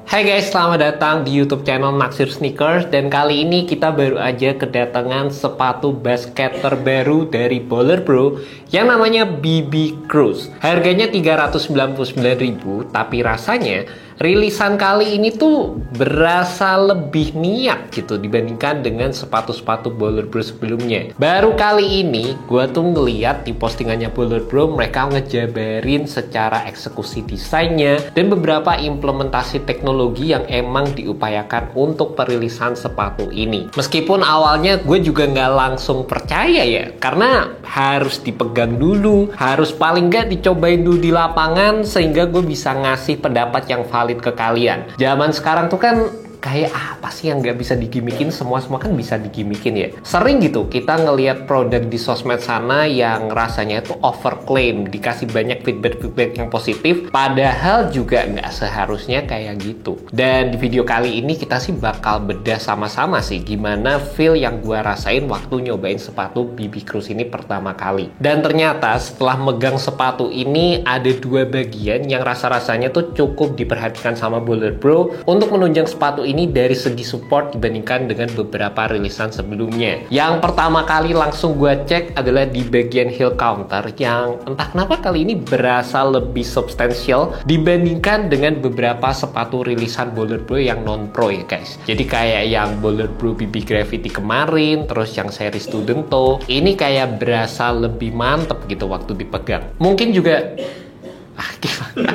Hai guys, selamat datang di YouTube channel Naksir Sneakers. Dan kali ini kita baru aja kedatangan sepatu basket terbaru dari Baller Bro yang namanya BB Cruise. Harganya 399.000, tapi rasanya rilisan kali ini tuh berasa lebih niat gitu dibandingkan dengan sepatu-sepatu Baller Bro sebelumnya. Baru kali ini gue tuh ngeliat di postingannya Baller Bro, mereka ngejabarin secara eksekusi desainnya dan beberapa implementasi teknologi yang emang diupayakan untuk perilisan sepatu ini. Meskipun awalnya gue juga nggak langsung percaya ya, karena harus dipegang dulu, harus paling nggak dicobain dulu di lapangan sehingga gue bisa ngasih pendapat yang valid ke kalian. Zaman sekarang tuh kan kayak apa sih yang nggak bisa digimikin, semua kan bisa digimikin ya. Sering gitu kita ngelihat produk di sosmed sana yang rasanya itu overclaim, dikasih banyak feedback yang positif, padahal juga nggak seharusnya kayak gitu. Dan di video kali ini kita sih bakal bedah sama-sama sih gimana feel yang gua rasain waktu nyobain sepatu BB Cruise ini pertama kali. Dan ternyata setelah megang sepatu ini ada dua bagian yang rasa-rasanya tuh cukup diperhatikan sama Baller Bro untuk menunjang sepatu ini dari segi support dibandingkan dengan beberapa rilisan sebelumnya. Yang pertama kali langsung gue cek adalah di bagian heel counter yang entah kenapa kali ini berasa lebih substansial dibandingkan dengan beberapa sepatu rilisan Baller Bro yang non pro ya guys. Jadi kayak yang Baller Bro BB Gravity kemarin, terus yang seri Student Toe, ini kayak berasa lebih mantep gitu waktu dipegang. Mungkin juga gimana?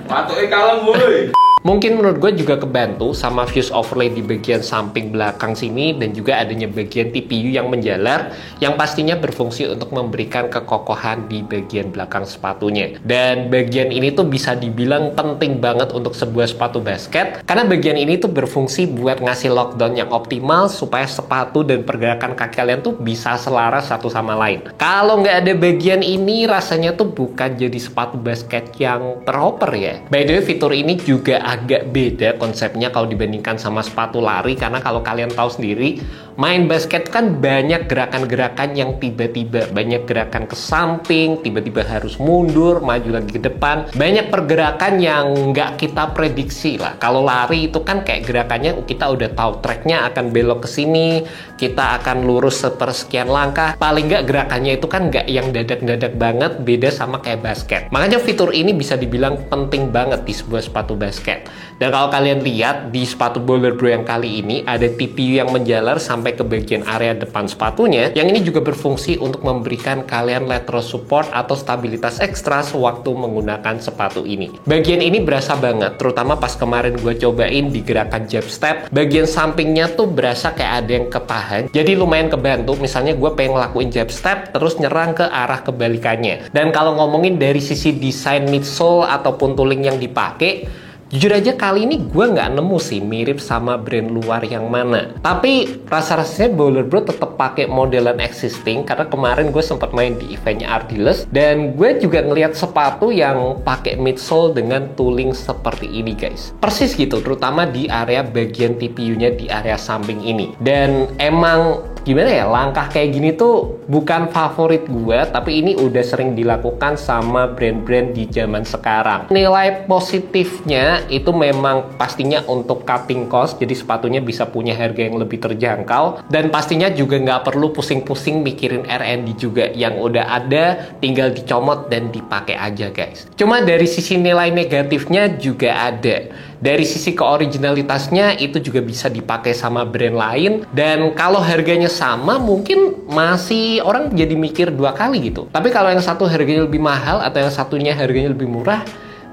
Patoknya kalem woi. Mungkin menurut gue juga kebantu sama fuse overlay di bagian samping belakang sini dan juga adanya bagian TPU yang menjalar yang pastinya berfungsi untuk memberikan kekokohan di bagian belakang sepatunya. Dan bagian ini tuh bisa dibilang penting banget untuk sebuah sepatu basket karena bagian ini tuh berfungsi buat ngasih lockdown yang optimal supaya sepatu dan pergerakan kaki kalian tuh bisa selaras satu sama lain. Kalau nggak ada bagian ini rasanya tuh bukan jadi sepatu basket yang teroper ya. By the way, fitur ini juga agak beda konsepnya kalau dibandingkan sama sepatu lari, karena kalau kalian tahu sendiri main basket kan banyak gerakan-gerakan yang tiba-tiba, banyak gerakan ke samping, tiba-tiba harus mundur, maju lagi ke depan, banyak pergerakan yang nggak kita prediksi lah. Kalau lari itu kan kayak gerakannya kita udah tahu tracknya akan belok ke sini, kita akan lurus sepersekian langkah, paling nggak gerakannya itu kan nggak yang dadak-dadak banget, beda sama kayak basket. Makanya fitur ini bisa dibilang penting banget di sebuah sepatu basket. Dan kalau kalian lihat di sepatu Baller Bro yang kali ini ada TPU yang menjalar sampai ke bagian area depan sepatunya, yang ini juga berfungsi untuk memberikan kalian lateral support atau stabilitas ekstra sewaktu menggunakan sepatu ini. Bagian ini berasa banget, terutama pas kemarin gue cobain di gerakan jab step, bagian sampingnya tuh berasa kayak ada yang kepahan, jadi lumayan kebantu. Misalnya gue pengen ngelakuin jab step terus nyerang ke arah kebalikannya. Dan kalau ngomongin dari sisi desain midsole ataupun tooling yang dipakai, jujur aja kali ini gue nggak nemu sih mirip sama brand luar yang mana. Tapi rasa-rasanya Baller Bro tetap pakai modelan existing karena kemarin gue sempat main di eventnya Ardiles dan gue juga ngelihat sepatu yang pakai midsole dengan tooling seperti ini guys. Persis gitu, terutama di area bagian TPU-nya di area samping ini. Dan emang gimana ya, langkah kayak gini tuh bukan favorit gue, tapi ini udah sering dilakukan sama brand-brand di zaman sekarang. Nilai positifnya itu memang pastinya untuk cutting cost, jadi sepatunya bisa punya harga yang lebih terjangkau dan pastinya juga nggak perlu pusing-pusing mikirin R&D juga, yang udah ada tinggal dicomot dan dipakai aja guys. Cuma dari sisi nilai negatifnya juga ada. Dari sisi keoriginalitasnya itu juga bisa dipakai sama brand lain, dan kalau harganya sama mungkin masih orang jadi mikir dua kali gitu. Tapi kalau yang satu harganya lebih mahal atau yang satunya harganya lebih murah,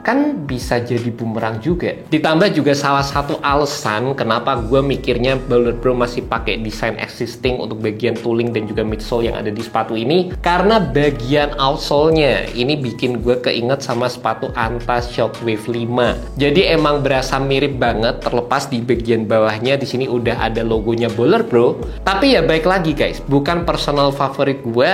kan bisa jadi bumerang juga. Ditambah juga salah satu alasan kenapa gue mikirnya Baller Bro masih pakai desain existing untuk bagian tooling dan juga midsole yang ada di sepatu ini, karena bagian outsole-nya ini bikin gue keinget sama sepatu Anta Shockwave 5. Jadi emang berasa mirip banget, terlepas di bagian bawahnya di sini udah ada logonya Baller Bro. Tapi ya baik lagi guys, bukan personal favorit gue,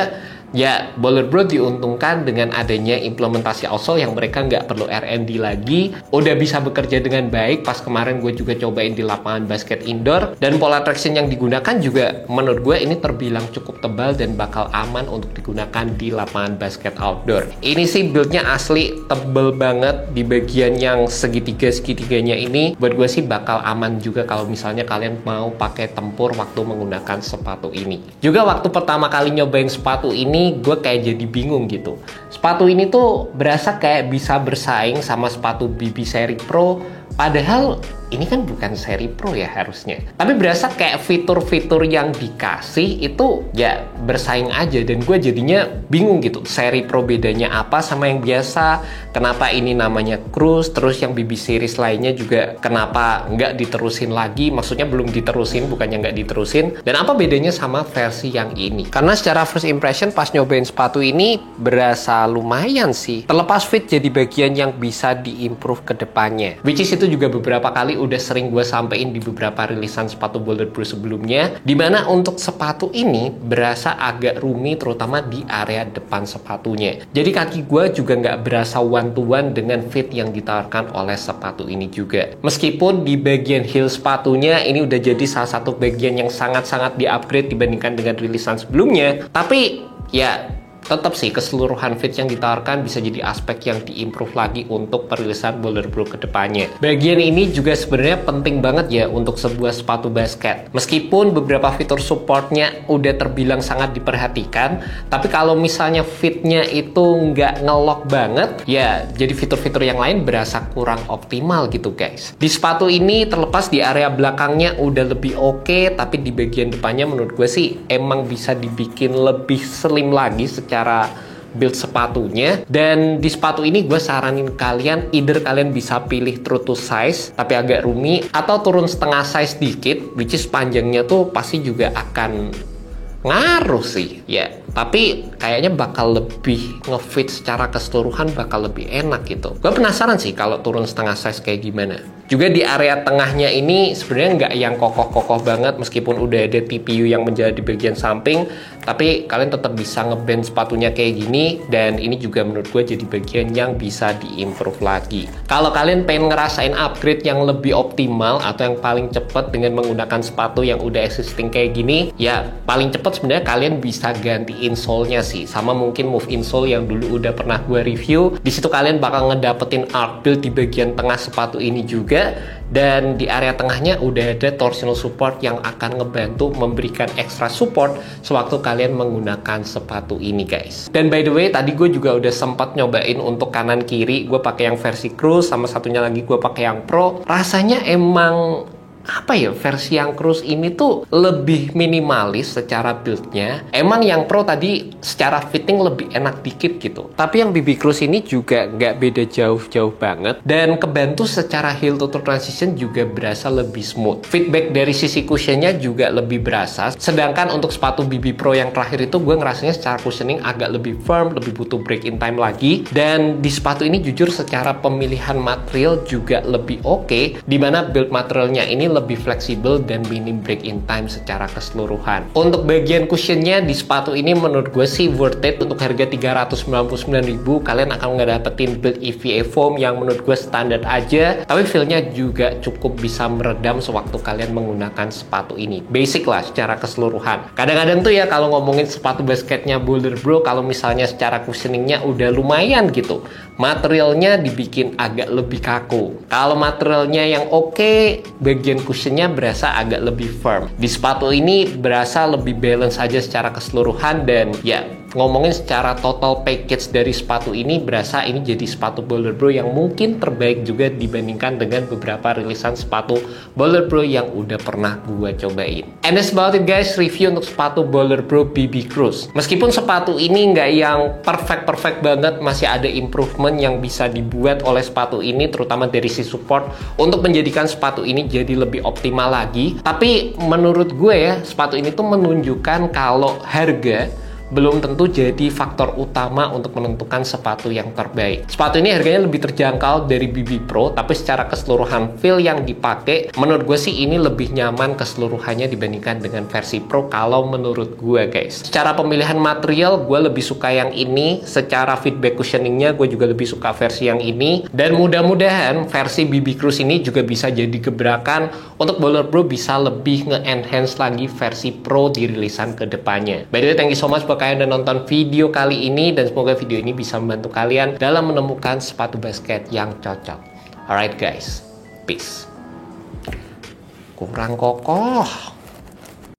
Ya, Baller Bro diuntungkan dengan adanya implementasi outsole yang mereka nggak perlu R&D lagi, udah bisa bekerja dengan baik. Pas kemarin gue juga cobain di lapangan basket indoor, dan pola traction yang digunakan juga menurut gue ini terbilang cukup tebal dan bakal aman untuk digunakan di lapangan basket outdoor. Ini sih buildnya asli tebel banget di bagian yang segitiganya ini. Buat gue sih bakal aman juga kalau misalnya kalian mau pakai tempur waktu menggunakan sepatu ini. Juga waktu pertama kali nyobain sepatu ini, gue kayak jadi bingung gitu. Sepatu ini tuh berasa kayak bisa bersaing sama sepatu BB seri Pro, padahal ini kan bukan seri Pro ya harusnya. Tapi berasa kayak fitur-fitur yang dikasih itu ya bersaing aja, dan gue jadinya bingung gitu. Seri Pro bedanya apa sama yang biasa? Kenapa ini namanya Cruise? Terus yang BB series lainnya juga kenapa nggak diterusin lagi? Maksudnya belum diterusin, bukannya nggak diterusin. Dan apa bedanya sama versi yang ini? Karena secara first impression pas nyobain sepatu ini berasa lumayan sih. Terlepas fit jadi bagian yang bisa diimprove ke depannya. Which is itu juga beberapa kali udah sering gue sampein di beberapa rilisan sepatu Baller Bro sebelumnya, dimana untuk sepatu ini berasa agak rumit terutama di area depan sepatunya. Jadi kaki gue juga nggak berasa one to one dengan fit yang ditawarkan oleh sepatu ini juga. Meskipun di bagian heel sepatunya ini udah jadi salah satu bagian yang sangat-sangat di-upgrade dibandingkan dengan rilisan sebelumnya, tapi ya tetap sih keseluruhan fit yang ditawarkan bisa jadi aspek yang diimprove lagi untuk perilisan Baller Bro ke depannya. Bagian ini juga sebenarnya penting banget ya untuk sebuah sepatu basket. Meskipun beberapa fitur supportnya udah terbilang sangat diperhatikan, tapi kalau misalnya fitnya itu nggak ngelock banget, ya jadi fitur-fitur yang lain berasa kurang optimal gitu guys. Di sepatu ini terlepas di area belakangnya udah lebih oke, tapi di bagian depannya menurut gue sih emang bisa dibikin lebih slim lagi secara build sepatunya. Dan di sepatu ini gue saranin kalian either kalian bisa pilih true to size tapi agak roomy, atau turun setengah size dikit, which is panjangnya tuh pasti juga akan ngaruh sih ya, tapi kayaknya bakal lebih ngefit secara keseluruhan, bakal lebih enak gitu. Gue penasaran sih kalau turun setengah size kayak gimana. Juga di area tengahnya ini sebenarnya nggak yang kokoh-kokoh banget, meskipun udah ada TPU yang menjadi di bagian samping, tapi kalian tetap bisa ngeband sepatunya kayak gini, dan ini juga menurut gue jadi bagian yang bisa diimprove lagi. Kalau kalian pengen ngerasain upgrade yang lebih optimal atau yang paling cepat dengan menggunakan sepatu yang udah existing kayak gini, ya paling cepat sebenarnya kalian bisa ganti insole-nya sih, sama mungkin move insole yang dulu udah pernah gue review. Di situ kalian bakal ngedapetin arc build di bagian tengah sepatu ini juga, dan di area tengahnya udah ada torsional support yang akan ngebantu memberikan extra support sewaktu kalian menggunakan sepatu ini guys. Dan by the way, tadi gue juga udah sempat nyobain untuk kanan kiri, gue pakai yang versi Cruise, sama satunya lagi gue pakai yang Pro. Rasanya emang apa ya, versi yang Cruise ini tuh lebih minimalis secara build-nya. Emang yang Pro tadi secara fitting lebih enak dikit gitu, tapi yang BB Cruise ini juga nggak beda jauh-jauh banget, dan kebantu secara heel to toe transition juga berasa lebih smooth. Feedback dari sisi cushionnya juga lebih berasa, sedangkan untuk sepatu BB Pro yang terakhir itu gue ngerasanya secara cushioning agak lebih firm, lebih butuh break in time lagi. Dan di sepatu ini jujur secara pemilihan material juga lebih oke, dimana build materialnya ini lebih fleksibel dan minim break in time secara keseluruhan. Untuk bagian cushionnya di sepatu ini menurut gue sih worth it. Untuk harga 399.000 kalian akan ngedapetin build EVA foam yang menurut gue standar aja, tapi feel-nya juga cukup bisa meredam sewaktu kalian menggunakan sepatu ini. Basic lah secara keseluruhan. Kadang-kadang tuh ya kalau ngomongin sepatu basketnya Baller Bro, kalau misalnya secara cushioningnya udah lumayan gitu, materialnya dibikin agak lebih kaku. Kalau materialnya yang oke, bagian cushionnya berasa agak lebih firm. Di sepatu ini berasa lebih balance aja secara keseluruhan, dan ya ngomongin secara total package dari sepatu ini, berasa ini jadi sepatu Baller Bro yang mungkin terbaik juga dibandingkan dengan beberapa rilisan sepatu Baller Bro yang udah pernah gue cobain. And that's about it guys, review untuk sepatu Baller Bro BB Cruise. Meskipun sepatu ini nggak yang perfect banget, masih ada improvement yang bisa dibuat oleh sepatu ini, terutama dari sisi support untuk menjadikan sepatu ini jadi lebih optimal lagi. Tapi menurut gue ya, sepatu ini tuh menunjukkan kalau harga belum tentu jadi faktor utama untuk menentukan sepatu yang terbaik. Sepatu ini harganya lebih terjangkau dari BB Pro, tapi secara keseluruhan feel yang dipakai, menurut gue sih ini lebih nyaman keseluruhannya dibandingkan dengan versi Pro kalau menurut gue guys. Secara pemilihan material, gue lebih suka yang ini. Secara feedback cushioningnya, gue juga lebih suka versi yang ini. Dan mudah-mudahan versi BB Cruise ini juga bisa jadi gebrakan untuk Bowler Bro bisa lebih nge-enhance lagi versi Pro di rilisan kedepannya. By the way, thank you so much buat kalian udah nonton video kali ini, dan semoga video ini bisa membantu kalian dalam menemukan sepatu basket yang cocok. Alright guys, peace. Kurang kokoh.